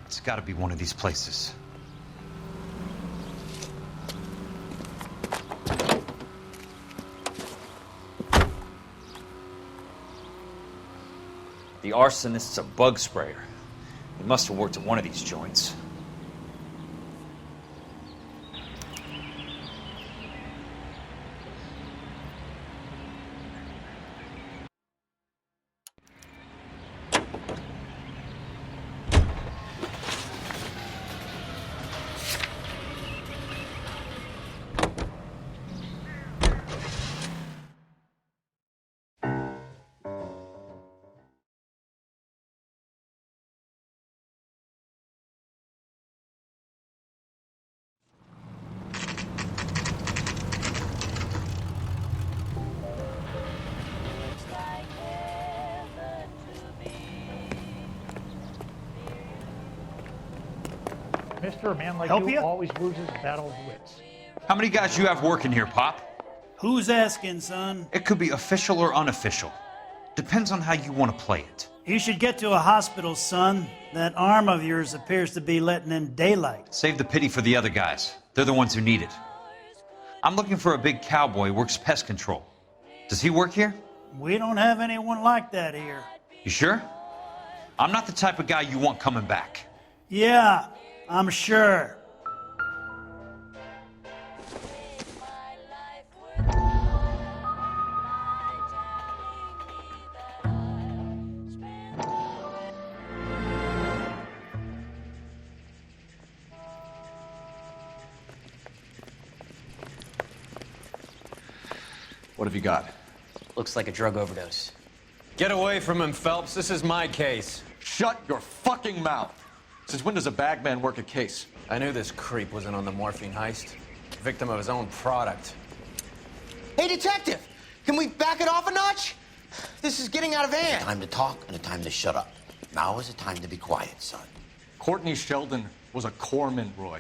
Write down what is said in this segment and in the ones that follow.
It's gotta be one of these places. The arsonist's a bug sprayer. He must have worked at one of these joints. Mister, a man like you always loses battle of wits. How many guys you have working here, Pop? Who's asking, son? It could be official or unofficial. Depends on how you want to play it. You should get to a hospital, son. That arm of yours appears to be letting in daylight. Save the pity for the other guys. They're the ones who need it. I'm looking for a big cowboy who works pest control. Does he work here? We don't have anyone like that here. You sure? I'm not the type of guy you want coming back. Yeah, I'm sure. What have you got? Looks like a drug overdose. Get away from him, Phelps. This is my case. Shut your fucking mouth! Since when does a bagman work a case? I knew this creep was in on the morphine heist. Victim of his own product. Hey, detective! Can we back it off a notch? This is getting out of hand. Time to talk and a time to shut up. Now is the time to be quiet, son. Courtney Sheldon was a corpsman, Roy.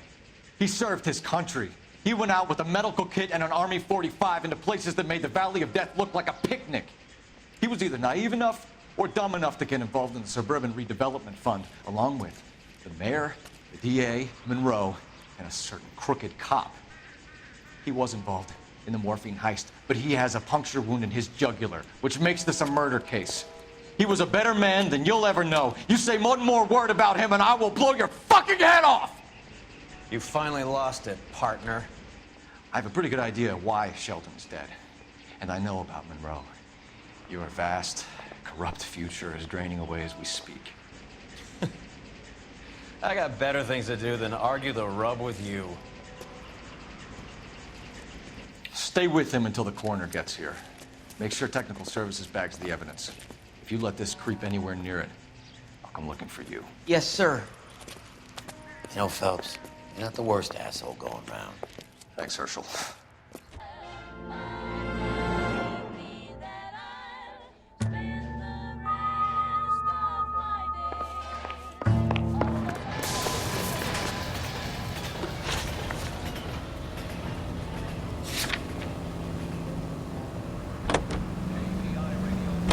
He served his country. He went out with a medical kit and an Army 45 into places that made the Valley of Death look like a picnic. He was either naive enough or dumb enough to get involved in the Suburban Redevelopment Fund, along with the mayor, the DA, Monroe, and a certain crooked cop. He was involved in the morphine heist, but he has a puncture wound in his jugular, which makes this a murder case. He was a better man than you'll ever know. You say one more word about him and I will blow your fucking head off! You finally lost it, partner. I have a pretty good idea why Sheldon's dead. And I know about Monroe. Your vast, corrupt future is draining away as we speak. I got better things to do than argue the rub with you. Stay with him until the coroner gets here. Make sure technical services bags the evidence. If you let this creep anywhere near it, I'll come looking for you. Yes, sir. You know, Phelps, you're not the worst asshole going round. Thanks, Herschel.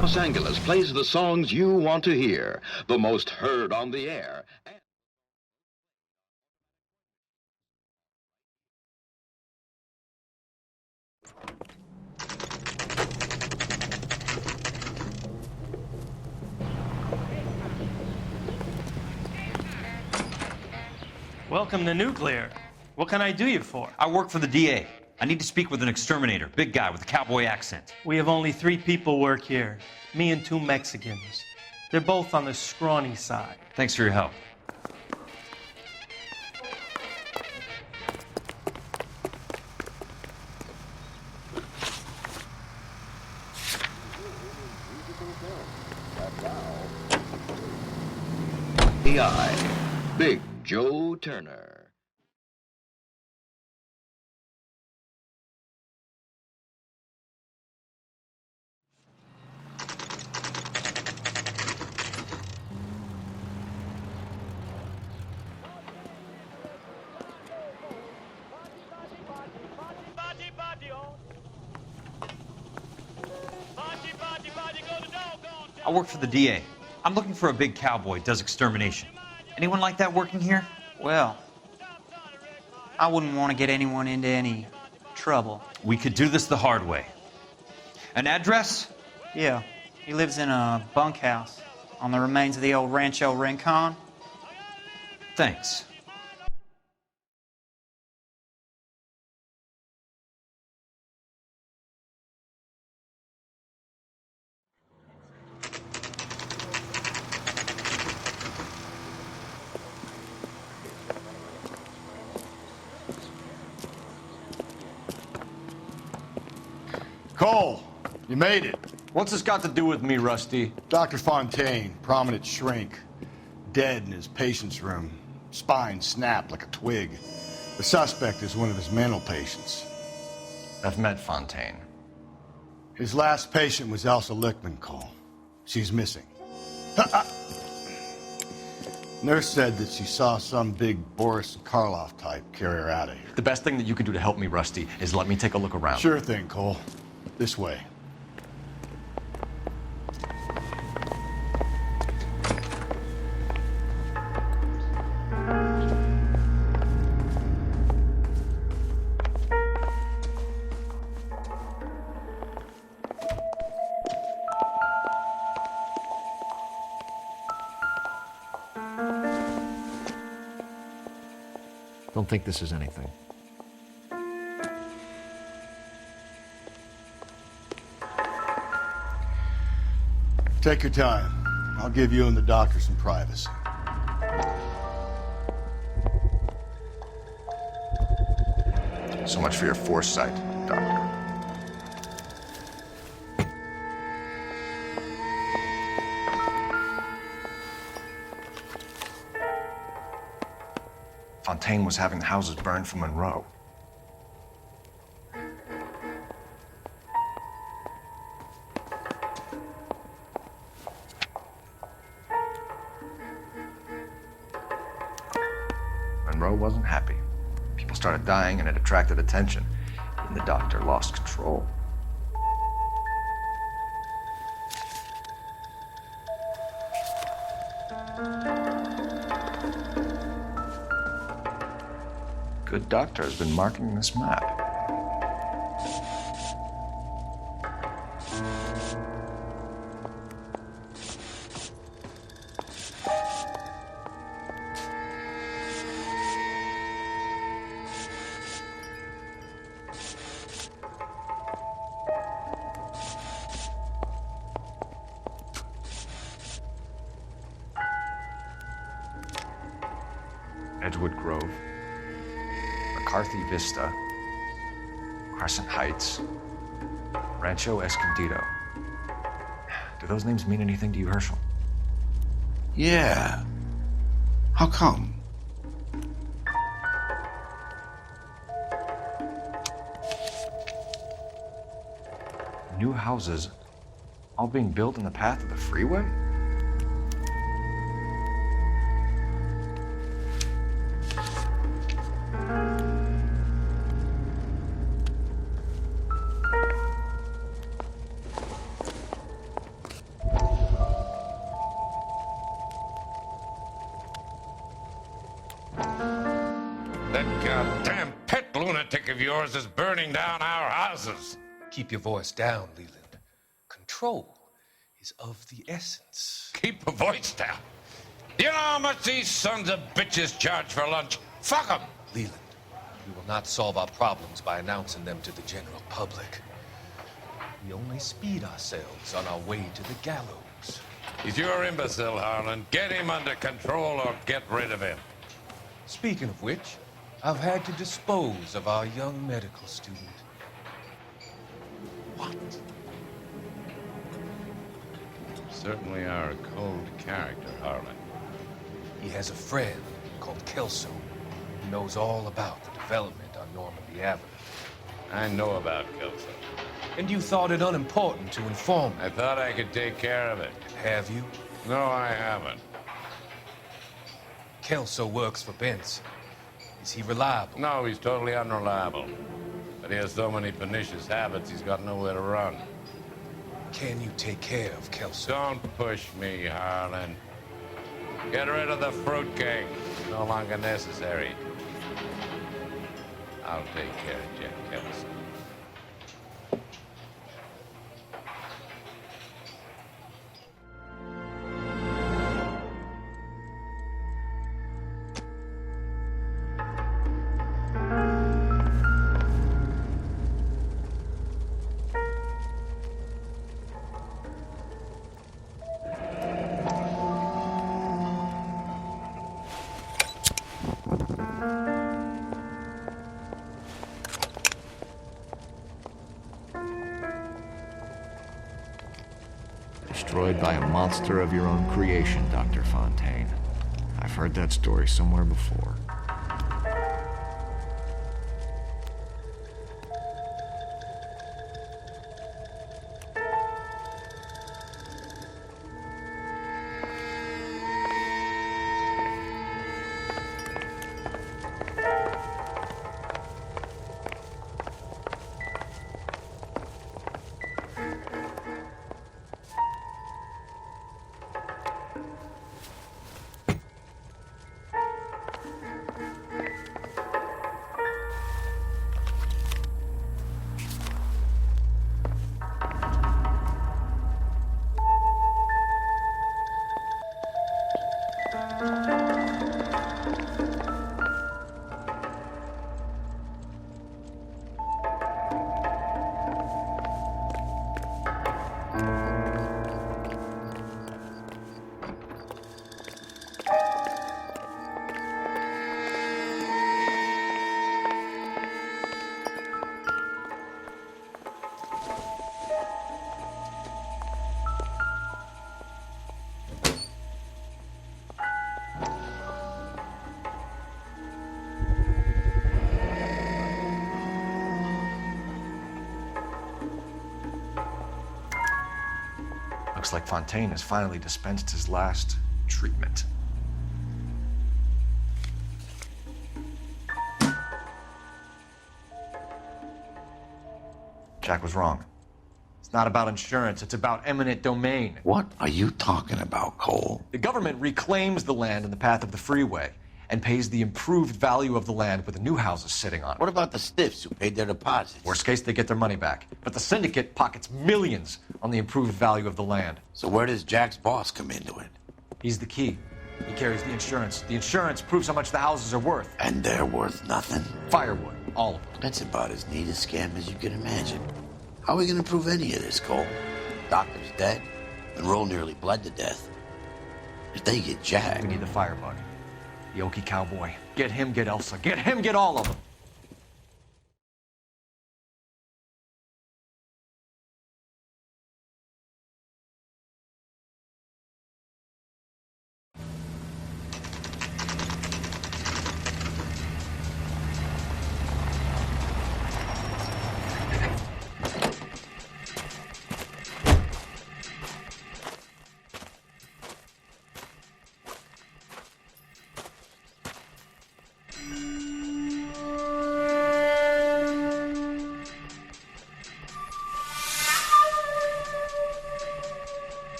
Los Angeles plays the songs you want to hear, the most heard on the air. Welcome to Nuclear. What can I do you for? I work for the DA. I need to speak with an exterminator, big guy with a cowboy accent. We have only 3 people work here, me and 2 Mexicans. They're both on the scrawny side. Thanks for your help. PI, Big Joe Turner. I work for the DA. I'm looking for a big cowboy, does extermination. Anyone like that working here? Well, I wouldn't want to get anyone into any trouble. We could do this the hard way. An address? Yeah, he lives in a bunkhouse on the remains of the old Rancho Rincon. Thanks. Cole, you made it. What's this got to do with me, Rusty? Dr. Fontaine, prominent shrink, dead in his patient's room, spine snapped like a twig. The suspect is one of his mental patients. I've met Fontaine. His last patient was Elsa Lichtman, Cole. She's missing. Nurse said that she saw some big Boris Karloff type carry her out of here. The best thing that you can do to help me, Rusty, is let me take a look around. Sure thing, Cole. This way. Don't think this is anything. Take your time. I'll give you and the doctor some privacy. So much for your foresight, Doctor. Fontaine was having the houses burned for Monroe. Monroe wasn't happy. People started dying and it attracted attention. And the doctor lost control. Good doctor has been marking this map. Edgewood Grove, McCarthy Vista, Crescent Heights, Rancho Escondido. Do those names mean anything to you, Herschel? Yeah. How come? New houses all being built in the path of the freeway? That goddamn pet lunatic of yours is burning down our houses. Keep your voice down, Leland. Control is of the essence. Keep your voice down. You know how much these sons of bitches charge for lunch? Fuck them. Leland, we will not solve our problems by announcing them to the general public. We only speed ourselves on our way to the gallows. He's your imbecile, Harlan. Get him under control or get rid of him. Speaking of which, I've had to dispose of our young medical student. What? Certainly are a cold character, Harlan. He has a friend called Kelso who knows all about the development on Normandy Avenue. I know about Kelso. And you thought it unimportant to inform me. I thought I could take care of it. Have you? No, I haven't. Kelso works for Benson. Is he reliable? No, he's totally unreliable. But he has so many pernicious habits, he's got nowhere to run. Can you take care of Kelso? Don't push me, Harlan. Get rid of the fruitcake. No longer necessary. I'll take care of Jack Kelso. Destroyed by a monster of your own creation, Dr. Fontaine. I've heard that story somewhere before. Looks like Fontaine has finally dispensed his last treatment. Jack was wrong. It's not about insurance, it's about eminent domain. What are you talking about, Cole? The government reclaims the land in the path of the freeway and pays the improved value of the land with the new houses sitting on it. What about the stiffs who paid their deposits? Worst case, they get their money back. But the syndicate pockets millions on the improved value of the land. So where does Jack's boss come into it? He's the key. He carries the insurance. The insurance proves how much the houses are worth. And they're worth nothing? Firewood, all of them. That's about as neat a scam as you can imagine. How are we going to prove any of this, Cole? Doctor's dead. Monroe nearly bled to death. If they get Jack... We need the firebug. The Okie cowboy. Get him, get Elsa. Get him, get all of them.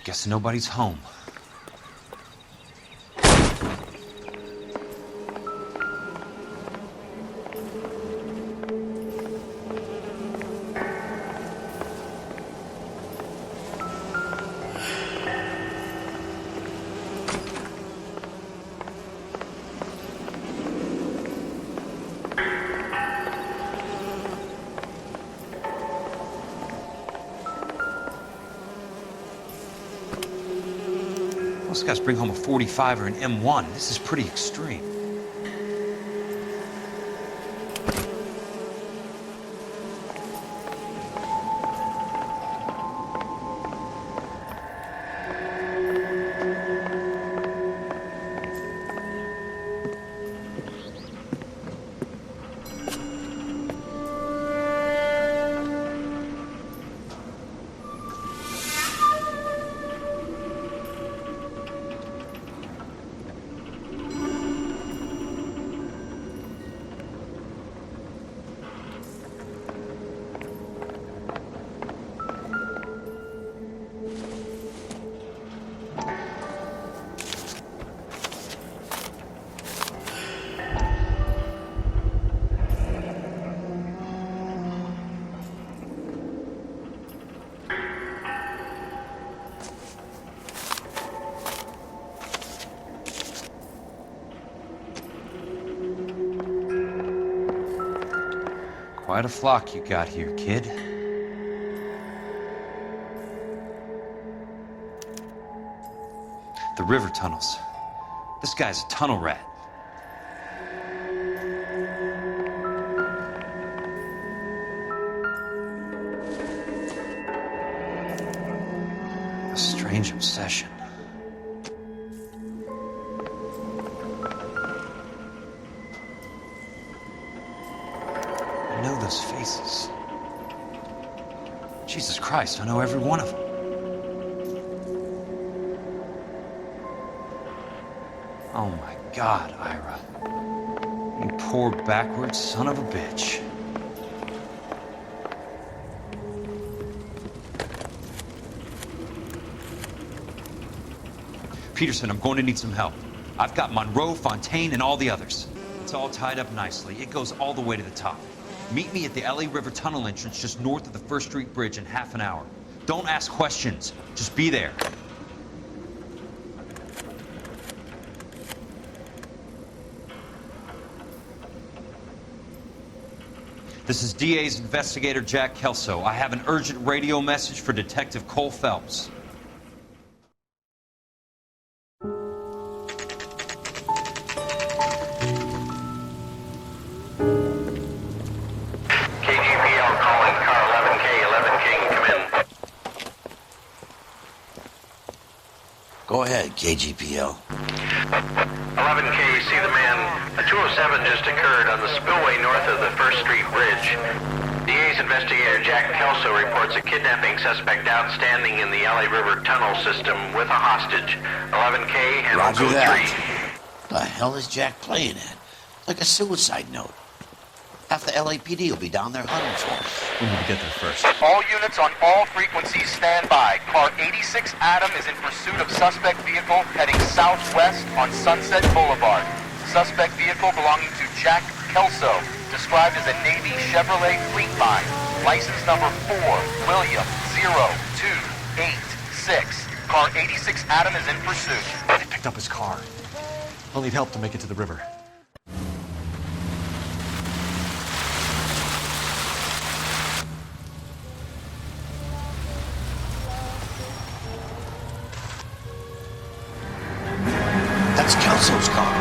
Guess nobody's home. Most guys bring home a 45 or an M1. This is pretty extreme. Quite a flock you got here, kid. The river tunnels. This guy's a tunnel rat. A strange obsession. I know those faces. Jesus Christ, I know every one of them. Oh my God, Ira. You poor backwards son of a bitch. Peterson, I'm going to need some help. I've got Monroe, Fontaine, and all the others. It's all tied up nicely. It goes all the way to the top. Meet me at the LA River Tunnel entrance just north of the First Street Bridge in half an hour. Don't ask questions. Just be there. This is DA's investigator Jack Kelso. I have an urgent radio message for Detective Cole Phelps. Go ahead, KGPL. 11K, see the man. A 207 just occurred on the spillway north of the First Street Bridge. DA's investigator Jack Kelso reports a kidnapping suspect outstanding in the LA River tunnel system with a hostage. 11K, handle Roger code that. 3. The hell is Jack playing at? Like a suicide note. Half the LAPD will be down there hunting for him. We need to get there first. All units on all frequencies stand by. Car 86 Adam is in pursuit of suspect vehicle heading southwest on Sunset Boulevard. Suspect vehicle belonging to Jack Kelso, described as a Navy Chevrolet Fleetline. License number 4, William 0286. Car 86 Adam is in pursuit. They picked up his car. I'll need help to make it to the river. That's Kelso's car.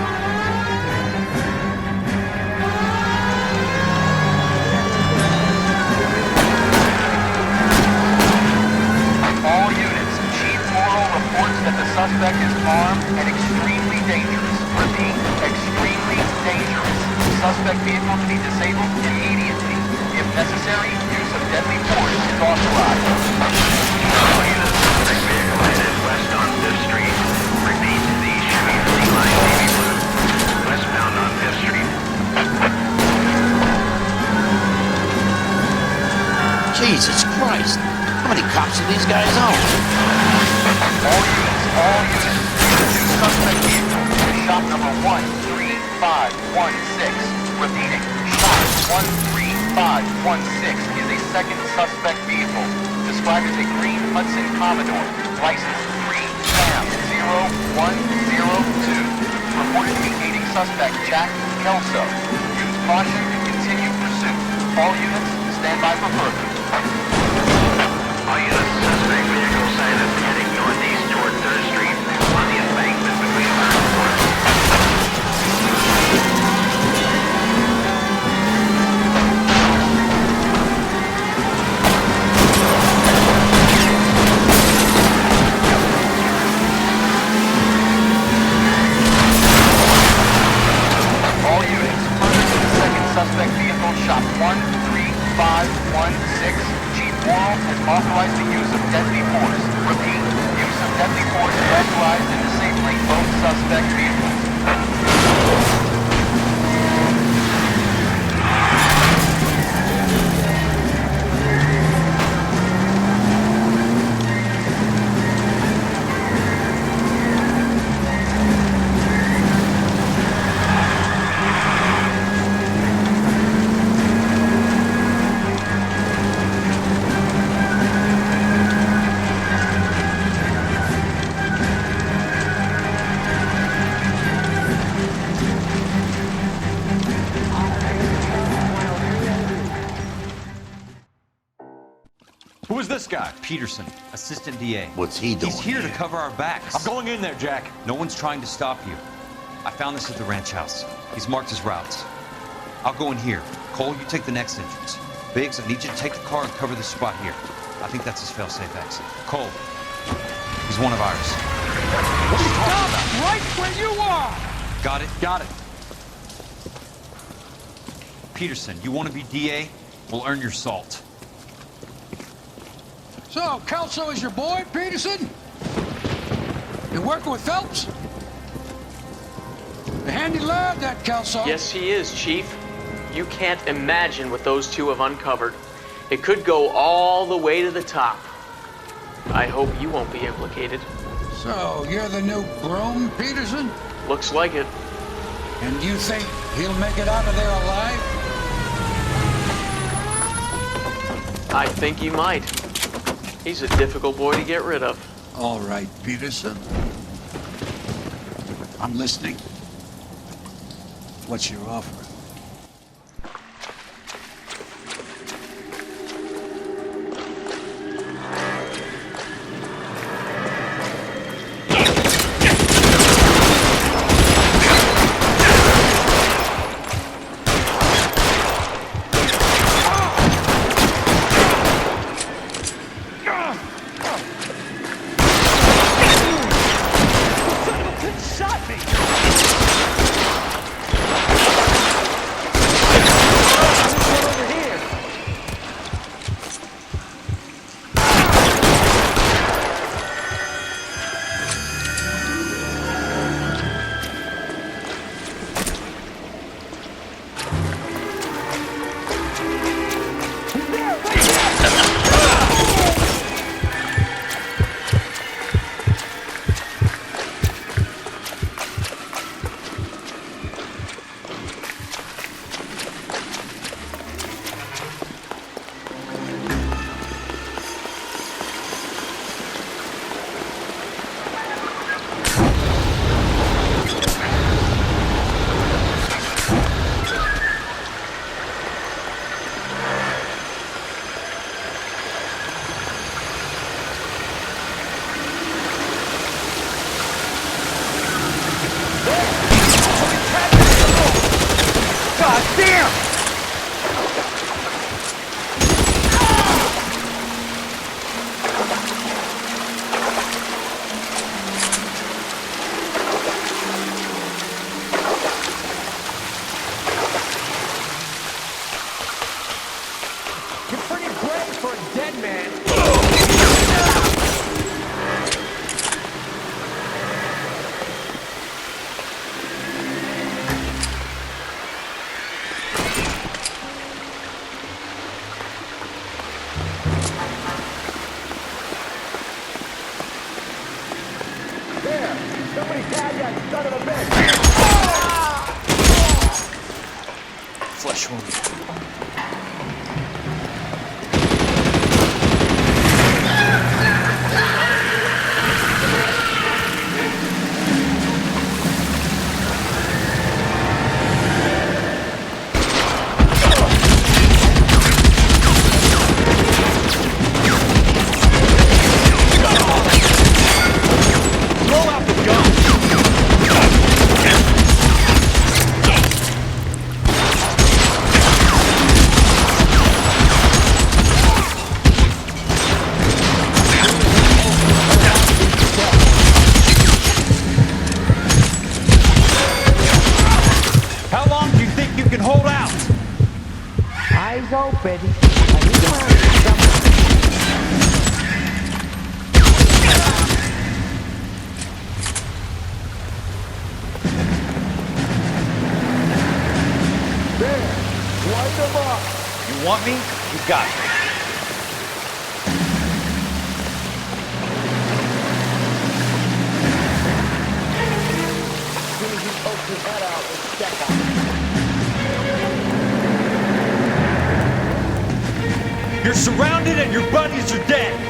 All units, Chief Morrow reports that the suspect is armed and extremely dangerous. Repeat, extremely dangerous. Suspect vehicle to be disabled immediately. If necessary, use of deadly force is authorized. All units, suspect vehicle headed west on 5th Street. Repeat, the Chevy Fleetline Navy Blue. Westbound on 5th Street. Jesus Christ. How many cops do these guys own? All units. New suspect vehicle. Shop number 13516. Repeating, shop 13516 is a second suspect vehicle, described as a green Hudson Commodore, license 3-0-102. Reported to be aiding suspect Jack Kelso. Use caution to continue pursuit. All units, stand by for further. All units, suspect vehicle sighted heading northeast toward 3rd Street on the embankment between 3rd and 4th. All units, further to the second suspect vehicle, shop 13516. Chief Morrow has authorized the use of deadly force. Repeat, use of deadly force is authorized in disabling both suspect vehicles. Peterson, assistant DA. What's he doing He's here to here? cover our backs. I'm going in there, Jack. No one's trying to stop you. I found this at the ranch house. He's marked his routes. I'll go in here. Cole, you take the next entrance. Biggs, I need you to take the car and cover this spot here. I think that's his fail-safe exit. Cole, he's one of ours. Stop right where you are! Got it? Got it. Peterson, you want to be DA? We'll earn your salt. So, Kelso is your boy, Peterson? You working with Phelps? A handy lad, that Kelso. Yes, he is, Chief. You can't imagine what those two have uncovered. It could go all the way to the top. I hope you won't be implicated. So, you're the new broom, Peterson? Looks like it. And you think he'll make it out of there alive? I think he might. He's a difficult boy to get rid of. All right, Peterson. I'm listening. What's your offer? Flesh wound. open. There, light them up. You want me? You got me. As soon as he pokes his head out, we'll step on it. You're surrounded and your buddies are dead.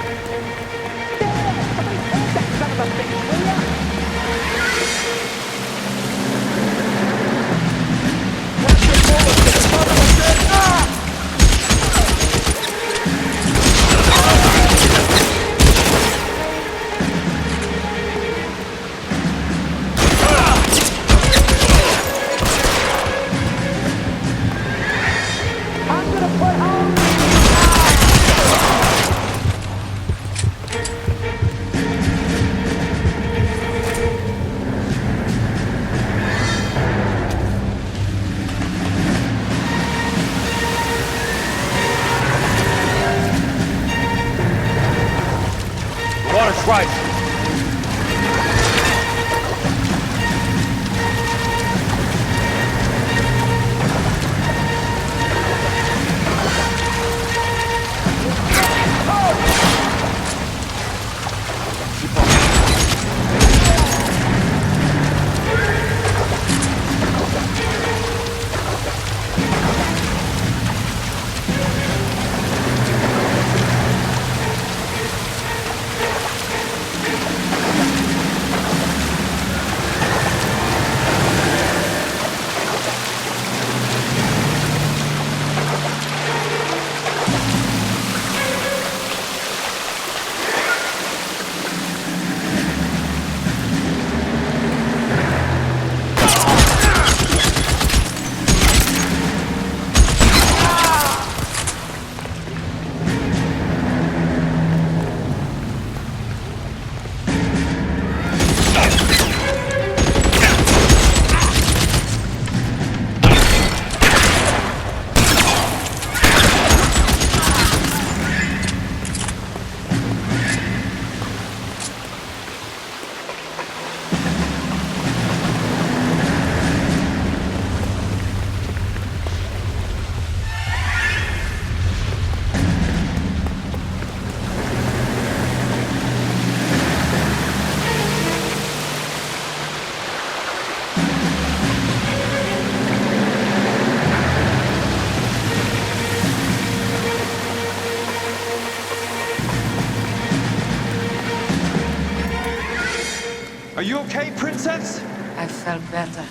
Are you okay, Princess? I felt better.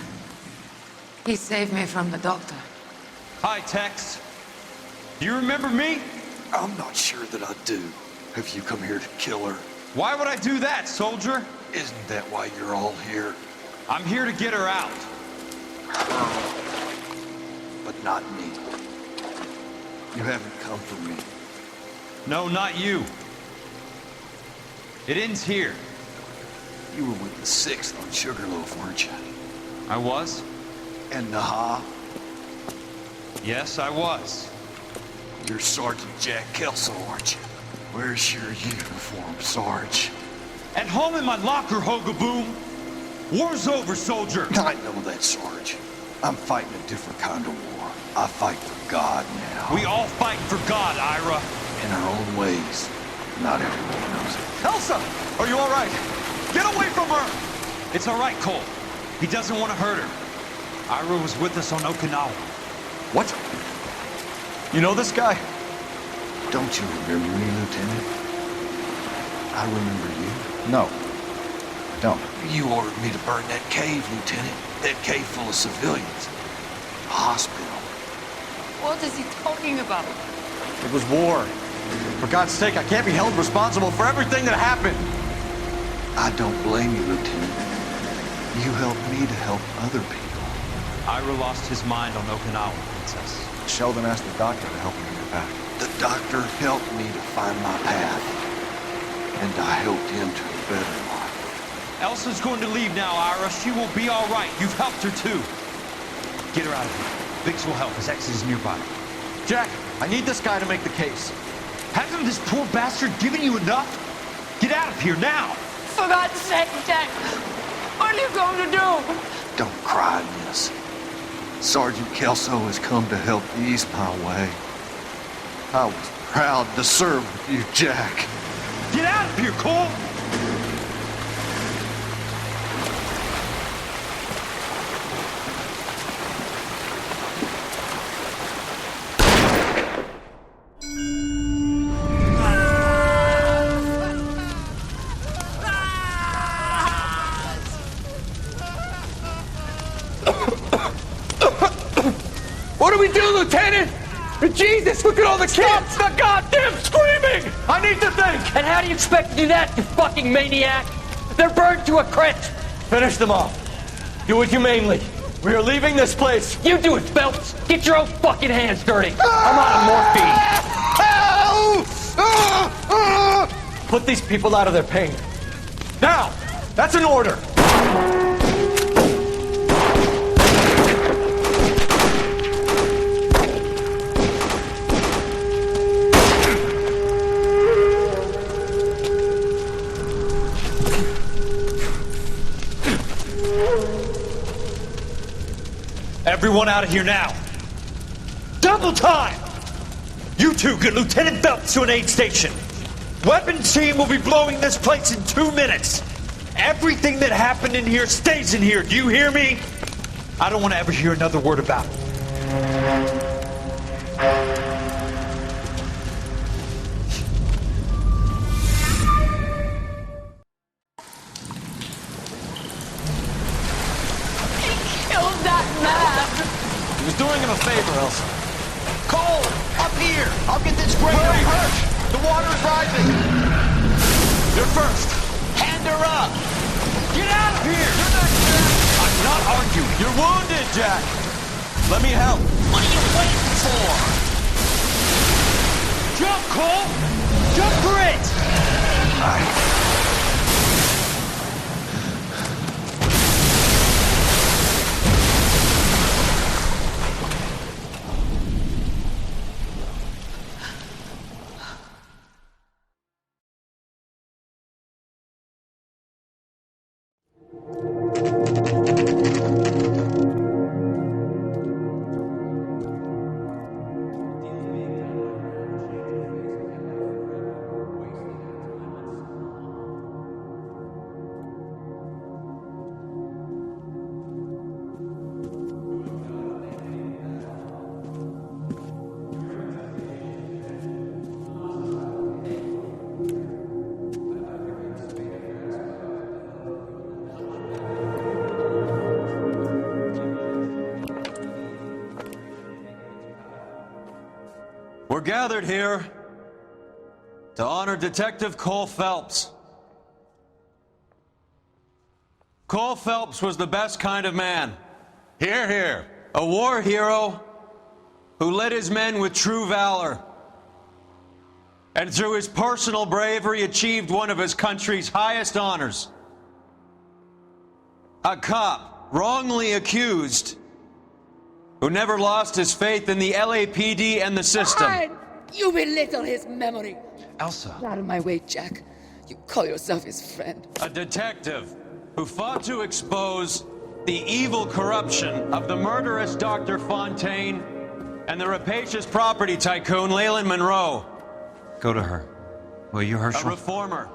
He saved me from the doctor. Hi, Tex. Do you remember me? I'm not sure that I do. Have you come here to kill her? Why would I do that, soldier? Isn't that why you're all here? I'm here to get her out. Her. But not me. You haven't come for me. No, not you. It ends here. You were with the 6th on Sugarloaf, weren't you? I was? And Naha? Yes, I was. You're Sergeant Jack Kelso, aren't you? Where's your uniform, Sarge? At home in my locker, Hogaboom. War's over, soldier. I know that, Sarge. I'm fighting a different kind of war. I fight for God now. We all fight for God, Ira. In our own ways. Not everyone knows it. Elsa! Are you all right? Get away from her! It's all right, Cole. He doesn't want to hurt her. Ira was with us on Okinawa. What? You know this guy? Don't you remember me, Lieutenant? I remember you. No, I don't. You ordered me to burn that cave, Lieutenant. That cave full of civilians. A hospital. What is he talking about? It was war. For God's sake, I can't be held responsible for everything that happened. I don't blame you, Lieutenant. You helped me to help other people. Ira lost his mind on Okinawa, Princess. Sheldon asked the doctor to help him get back. The doctor helped me to find my path. And I helped him to a better life. Elsa's going to leave now, Ira. She will be all right. You've helped her, too. Get her out of here. Biggs will help. His exit is nearby. Jack, I need this guy to make the case. Hasn't this poor bastard given you enough? Get out of here now! For God's sake, Jack! What are you going to do? Don't cry, miss. Sergeant Kelso has come to help ease my way. I was proud to serve with you, Jack. Get out of here, Cole! What do we do, Lieutenant? Jesus, look at all the kids! The goddamn screaming! I need to think! And how do you expect to do that, you fucking maniac? They're burned to a crisp! Finish them off. Do it humanely. We are leaving this place. You do it, Phelps! Get your own fucking hands dirty! I'm out of morphine! Put these people out of their pain. Now! That's an order! Everyone out of here now. Double time! You two get Lieutenant Phelps to an aid station. Weapons team will be blowing this place in 2 minutes. Everything that happened in here stays in here. Do you hear me? I don't want to ever hear another word about it. He was doing him a favor, Elsa. Cole, up here. I'll get this crane. Hurry! Hurt. The water is rising. You're first. Hand her up. Get out of here! You're not Jack. I'm not arguing. You're wounded, Jack. Let me help. What are you waiting for? Jump, Cole! Jump for it! gathered here to honor Detective Cole Phelps. Cole Phelps was the best kind of man. Hear, hear. A war hero who led his men with true valor. And through his personal bravery achieved one of his country's highest honors. A cop wrongly accused who never lost his faith in the LAPD and the system. Fine. You belittle his memory. Elsa. Get out of my way, Jack. You call yourself his friend. A detective who fought to expose the evil corruption of the murderous Dr. Fontaine and the rapacious property tycoon Leyland Monroe. Go to her. Will you, Herschel? A reformer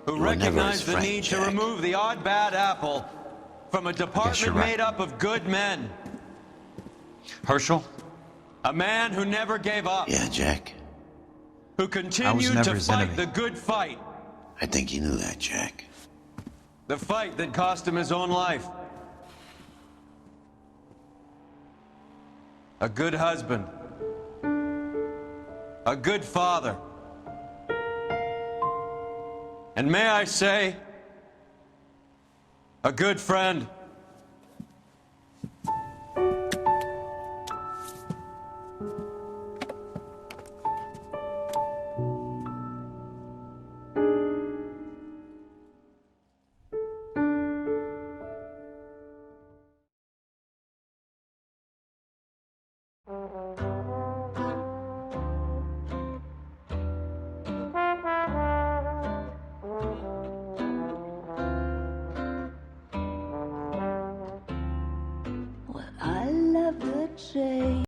who You were never recognized his the friend, need to Jack. remove the odd bad apple from a department you're right. made up of good men. Herschel? A man who never gave up. Yeah, Jack. Who continued never to his fight enemy. the good fight. I think you knew that, Jack. The fight that cost him his own life. A good husband. A good father. And may I say, a good friend. I love the chase.